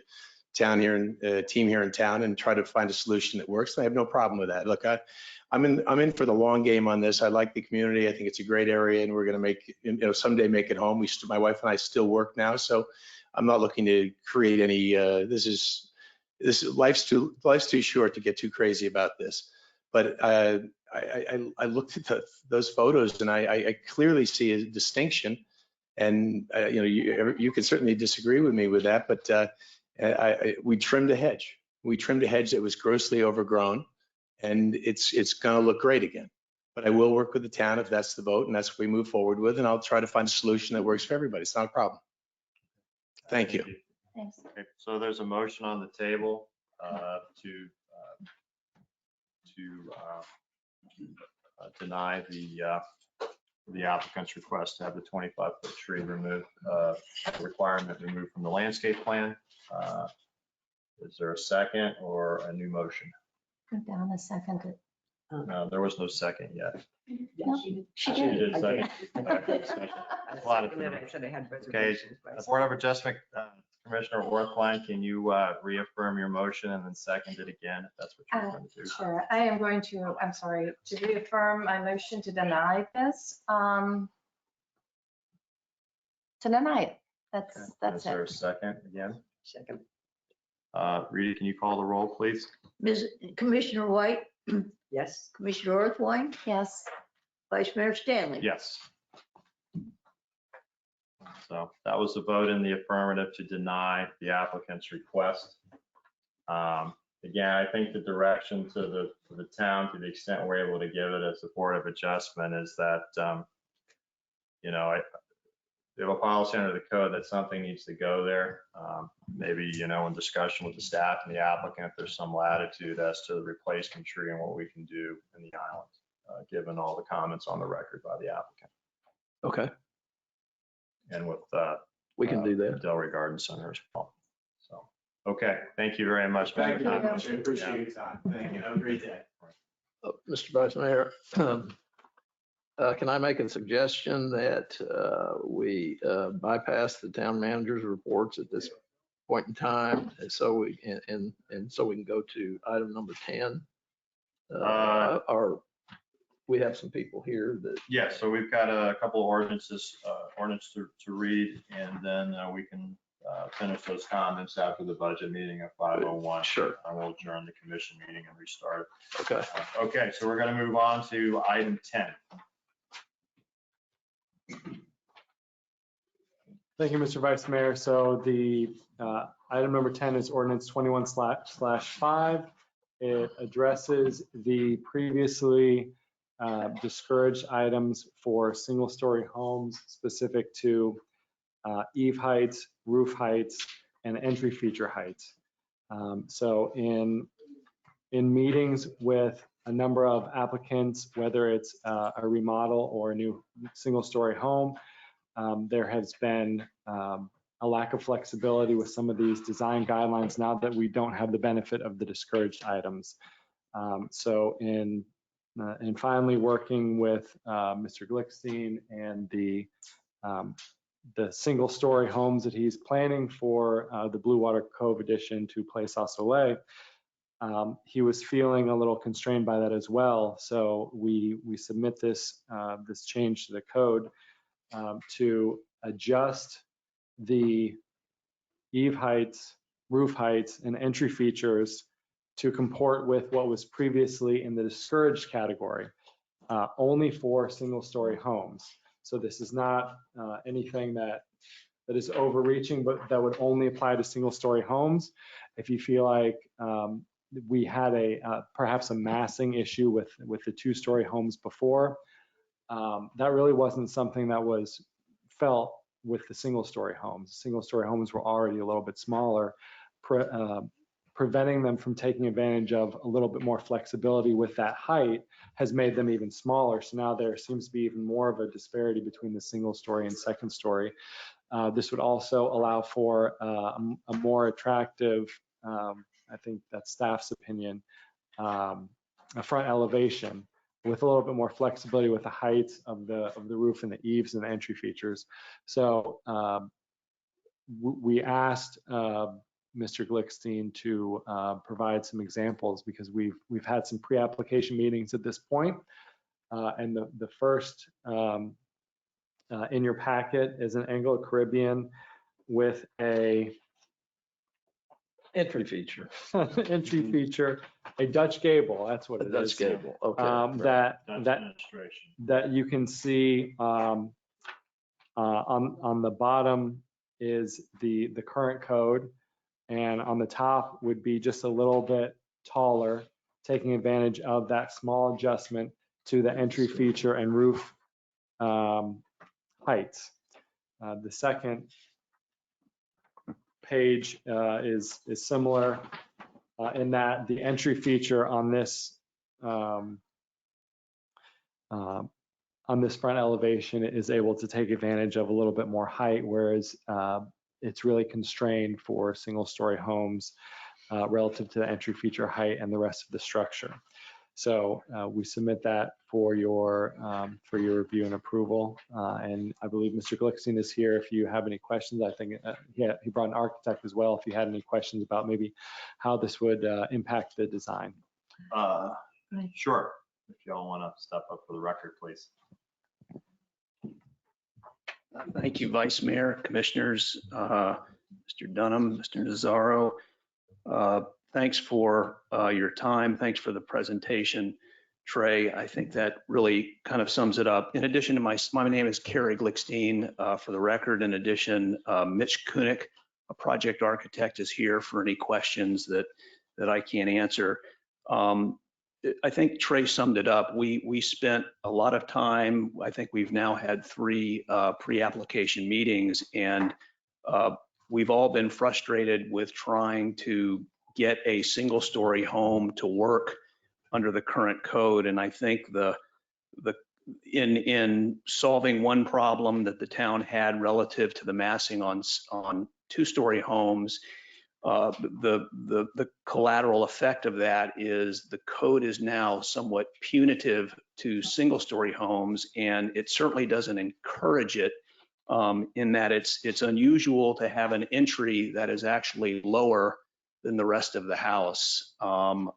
town here and team here in town and try to find a solution that works. And I have no problem with that. Look, I'm in for the long game on this. I like the community. I think it's a great area, and we're going to someday make it home. My wife and I still work now, so I'm not looking to create any. Life's too short to get too crazy about this. But I looked at those photos, and I clearly see a distinction. And you can certainly disagree with me with that, but we trimmed a hedge. We trimmed a hedge that was grossly overgrown, and it's going to look great again. But I will work with the town if that's the vote, and that's what we move forward with, and I'll try to find a solution that works for everybody. It's not a problem. Thank you. Thanks. Okay, so there's a motion on the table to deny the applicant's request to have the 25-foot tree requirement removed from the landscape plan. Is there a second or a new motion? Go down a second. No, there was no second yet. No, she She did. did second. A lot of So they had Okay, reservations. but- Board of Adjustment, Commissioner Orthwein, can you reaffirm your motion and then second it again if that's what you're going to do? Sure, I am going to, I'm sorry, to reaffirm my motion to deny this. To deny it. Okay. That's Is there a it. second again? Second. Rita, can you call the roll, please? Commissioner White, Yes. Commissioner Orthwein, Yes. Vice Mayor Stanley. Yes. So that was the vote in the affirmative to deny the applicant's request. Again, I think the direction to the town, to the extent we're able to give it as a Board of Adjustment, is that, we have a policy under the code that something needs to go there. Maybe, in discussion with the staff and the applicant, there's some latitude as to the replacement tree and what we can do in the island, given all the comments on the record by the applicant. Okay, And with we can do that. Delray Garden Center as well. So, okay, thank you very much. thank you very Mr. much, I appreciate your time. Thank you, have a great day. Mr. Vice Mayor, can I make a suggestion that we bypass the town manager's reports at this point in time, and so we can go to item number 10? Or we have some people here that. Yeah, so we've got a couple of ordinance to read, and then we can finish those comments after the budget meeting at 5:01. Sure. And we'll adjourn the commission meeting and restart it. Okay. Okay, so we're going to move on to item 10. Thank you, Mr. Vice Mayor. So the item number 10 is ordinance 21/5. It addresses the previously discouraged items for single-story homes specific to eave heights, roof heights, and entry feature heights. So in in meetings with a number of applicants, whether it's a remodel or a new single-story home, there has been a lack of flexibility with some of these design guidelines now that we don't have the benefit of the discouraged items. So in finally working with Mr. Glickstein and the single-story homes that he's planning for the Blue Water Cove addition to Place Au Soleil, he was feeling a little constrained by that as well. So we submit this change to the code to adjust the eave heights, roof heights, and entry features to comport with what was previously in the discouraged category, only for single-story homes. So this is not anything that is overreaching, but that would only apply to single-story homes. If you feel like we had perhaps a massing issue with the two-story homes before, that really wasn't something that was felt with the single-story homes. Single-story homes were already a little bit smaller, preventing them from taking advantage of a little bit more flexibility with that height has made them even smaller. So now there seems to be even more of a disparity between the single-story and second-story. This would also allow for a more attractive, I think that's staff's opinion, a front elevation with a little bit more flexibility with the heights of the roof and the eaves and the entry features. So we asked Mr. Glickstein to provide some examples because we've had some pre-application meetings at this point, and the first in your packet is an Anglo-Caribbean with a Entry feature. entry feature, a Dutch gable. That's what A it Dutch is. gable. Okay. That you can see on the bottom is the current code, and on the top would be just a little bit taller, taking advantage of that small adjustment to the entry feature and roof heights. The second page is similar in that the entry feature on this front elevation is able to take advantage of a little bit more height, whereas it's really constrained for single-story homes relative to the entry feature height and the rest of the structure. So we submit that for your review and approval. And I believe Mr. Glickstein is here. If you have any questions, I think he brought an architect as well. If you had any questions about maybe how this would impact the design. Sure. If y'all want to step up for the record, please. Thank you, Vice Mayor, Commissioners, Mr. Dunham, Mr. Nazaro. Thanks for your time. Thanks for the presentation, Trey. I think that really kind of sums it up. In addition to my name is Kerry Glickstein, for the record. In addition, Mitch Kunick, a project architect, is here for any questions that I can't answer. I think Trey summed it up. We spent a lot of time. I think we've now had 3 pre-application meetings, and we've all been frustrated with trying to get a single-story home to work under the current code. And I think in solving one problem that the town had relative to the massing on 2-story homes, the collateral effect of that is the code is now somewhat punitive to single-story homes, and it certainly doesn't encourage it, in that it's unusual to have an entry that is actually lower than the rest of the house. And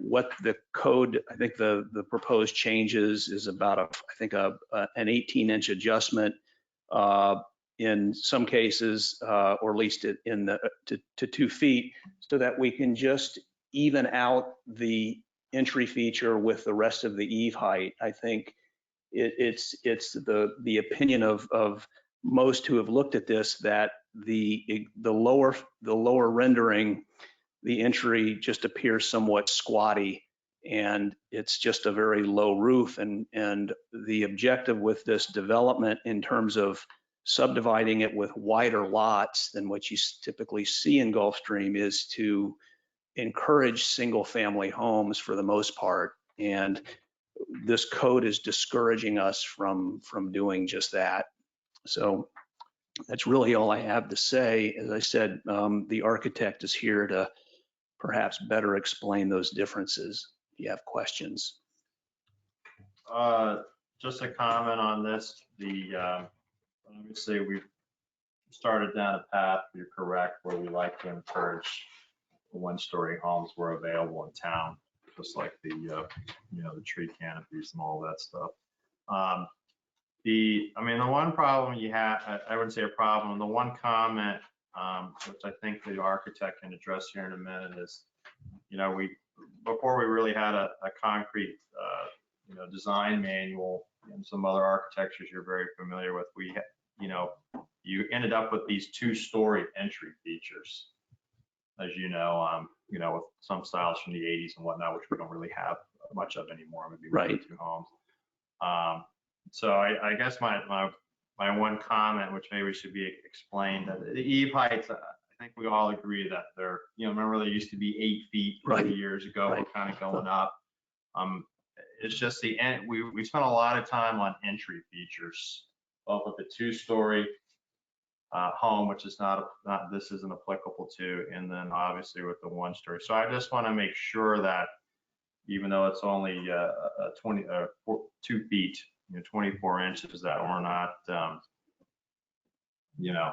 what the code, I think the proposed changes is about an 18-inch adjustment in some cases, or at least to 2 feet, so that we can just even out the entry feature with the rest of the eave height. I think it's the opinion of most who have looked at this that the lower rendering, the entry just appears somewhat squatty, and it's just a very low roof. And the objective with this development in terms of subdividing it with wider lots than what you typically see in Gulfstream is to encourage single-family homes for the most part. And this code is discouraging us from doing just that. So that's really all I have to say. As I said, the architect is here to perhaps better explain those differences if you have questions. Just a comment on this, obviously we've started down a path, you're correct, where we like to encourage one-story homes where available in town, just like the tree canopies and all that stuff. The one problem you have, I wouldn't say a problem, the one comment, which I think the architect can address here in a minute is, before we really had a concrete, design manual and some other architectures you're very familiar with, you ended up with these two-story entry features, as with some styles from the 80s and whatnot, which we don't really have much of anymore, maybe one or two homes. So I guess my one comment, which maybe should be explained, that the eave heights, I think we all agree that they're, remember they used to be 8 feet 30 years ago, we're kind of going up. It's just we spent a lot of time on entry features, both with the two-story home, which is this isn't applicable to, and then obviously with the one-story. So I just want to make sure that even though it's only 2 feet, 24 inches, that we're not,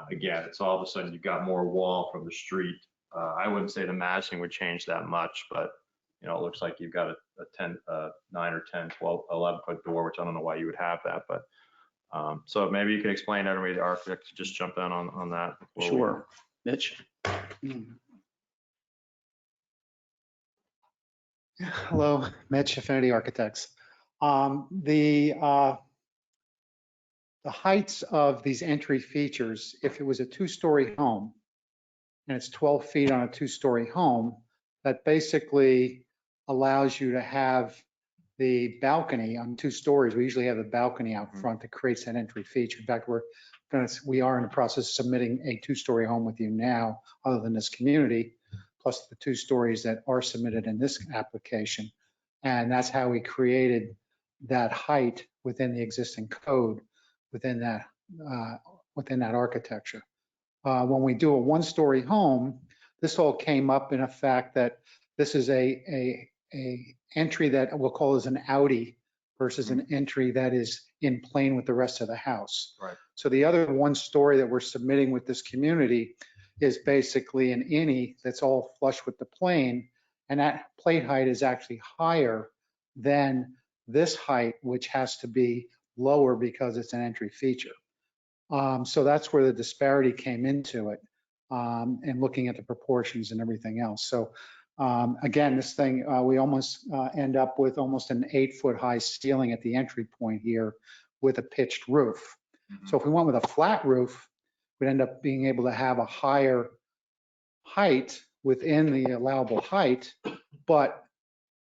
again, it's all of a sudden you've got more wall from the street. I wouldn't say the matching would change that much, but it looks like you've got a 9 or 10, 12, 11 foot door, which I don't know why you would have that, but so maybe you can explain that to me, the architect, just jump in on that. Sure. Mitch? Hello, Mitch, Affinity Architects. The heights of these entry features, if it was a 2-story home and it's 12 feet on a 2-story home, that basically allows you to have the balcony on 2 stories. We usually have the balcony out front that creates that entry feature. In fact, we are in the process of submitting a 2-story home with you now, other than this community, plus the 2 stories that are submitted in this application. And that's how we created that height within the existing code, within that architecture. When we do a 1-story home, this all came up in a fact that this is a entry that we'll call as an outie versus an entry that is in plane with the rest of the house. Right. So the other 1-story that we're submitting with this community is basically an innie that's all flush with the plane, and that plate height is actually higher than this height, which has to be lower because it's an entry feature. So that's where the disparity came into it, and looking at the proportions and everything else. So again, this thing, we almost end up with almost an 8-foot high ceiling at the entry point here with a pitched roof. So if we went with a flat roof, we'd end up being able to have a higher height within the allowable height, but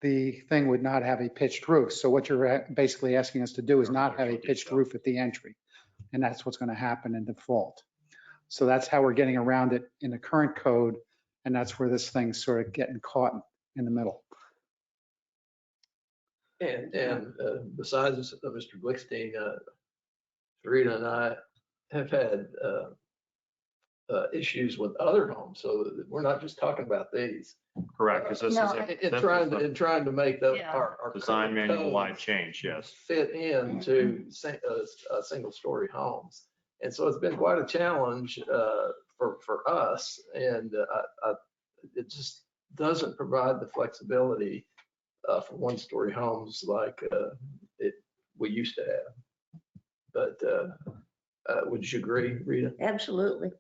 the thing would not have a pitched roof. So what you're basically asking us to do is not have a pitched roof at the entry. And that's what's going to happen in default. So that's how we're getting around it in the current code. And that's where this thing's sort of getting caught in the middle. And besides Mr. Glickstein, Rita and I have had issues with other homes, so we're not just talking about these. Correct, because this No, is In trying to make Yeah. our design manual wide change, yes. fit into single-story homes. And so it's been quite a challenge for us, and it just doesn't provide the flexibility for 1-story homes like we used to have. But would you agree, Rita? Absolutely.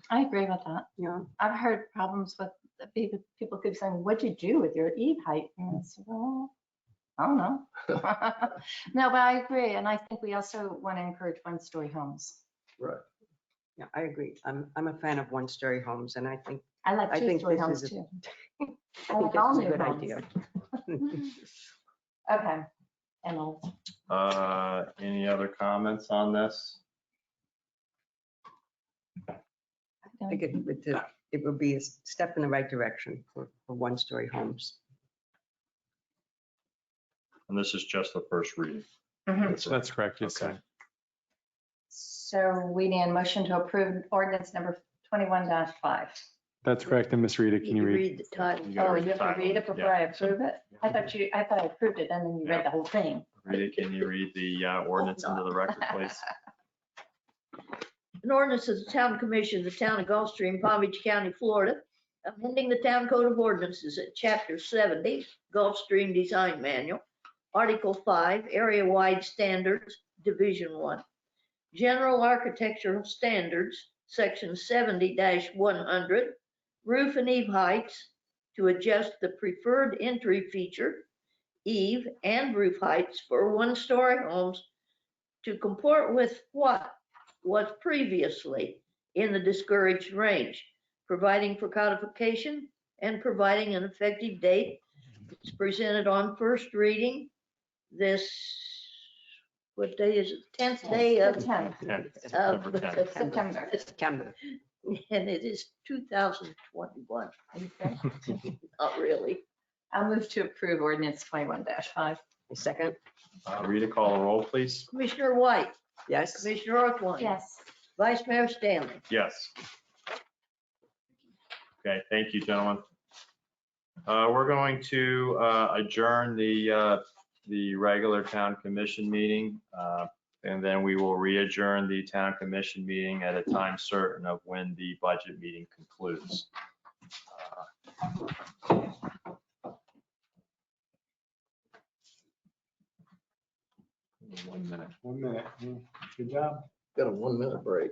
I agree with that. Yeah. I've heard problems with people keep saying, what'd you do with your eave height? And I said, well, I don't know. No, but I agree. And I think we also want to encourage 1-story homes. Right. Yeah, I agree. I'm a fan of 1-story homes, and I think I like I think 2-story this homes is too. I I think like all this is a new good homes. idea. Okay. Emily. Any other comments on this? I think it would be a step in the right direction for one-story homes. And this is just the first reading. That's correct, yes, sir. So we need a motion to approve ordinance number 21-5. That's correct. And Ms. Rita, can you read? the title? You gotta Oh, read you the have to title. read it before I approve it? I thought I approved it and then you read the whole thing. Rita, can you read the ordinance into the record, please? An ordinance of the Town Commission of the Town of Gulfstream, Palm Beach County, Florida, amending the Town Code of Ordinances at Chapter 70, Gulfstream Design Manual, Article 5, Area-Wide Standards, Division 1, General Architectural Standards, Section 70-100, Roof and eave heights to adjust the preferred entry feature, eave and roof heights for one-story homes to comport with what was previously in the discouraged range, providing for codification and providing an effective date. It's presented on first reading this, what day is it? 10th day of, September. 10th, September 10th. September. and it is 2021. Okay. Not really. I'll move to approve ordinance 21-5. Second, Rita, call the roll, please. Commissioner White, yes? Commissioner Orthwein. Yes. Vice Mayor Stanley. Yes. Okay, thank you, gentlemen. We're going to adjourn the regular town commission meeting, and then we will re-adjourn the town commission meeting at a time certain of when the budget meeting concludes. 1 minute. 1 minute. Good job. Got a 1 minute break.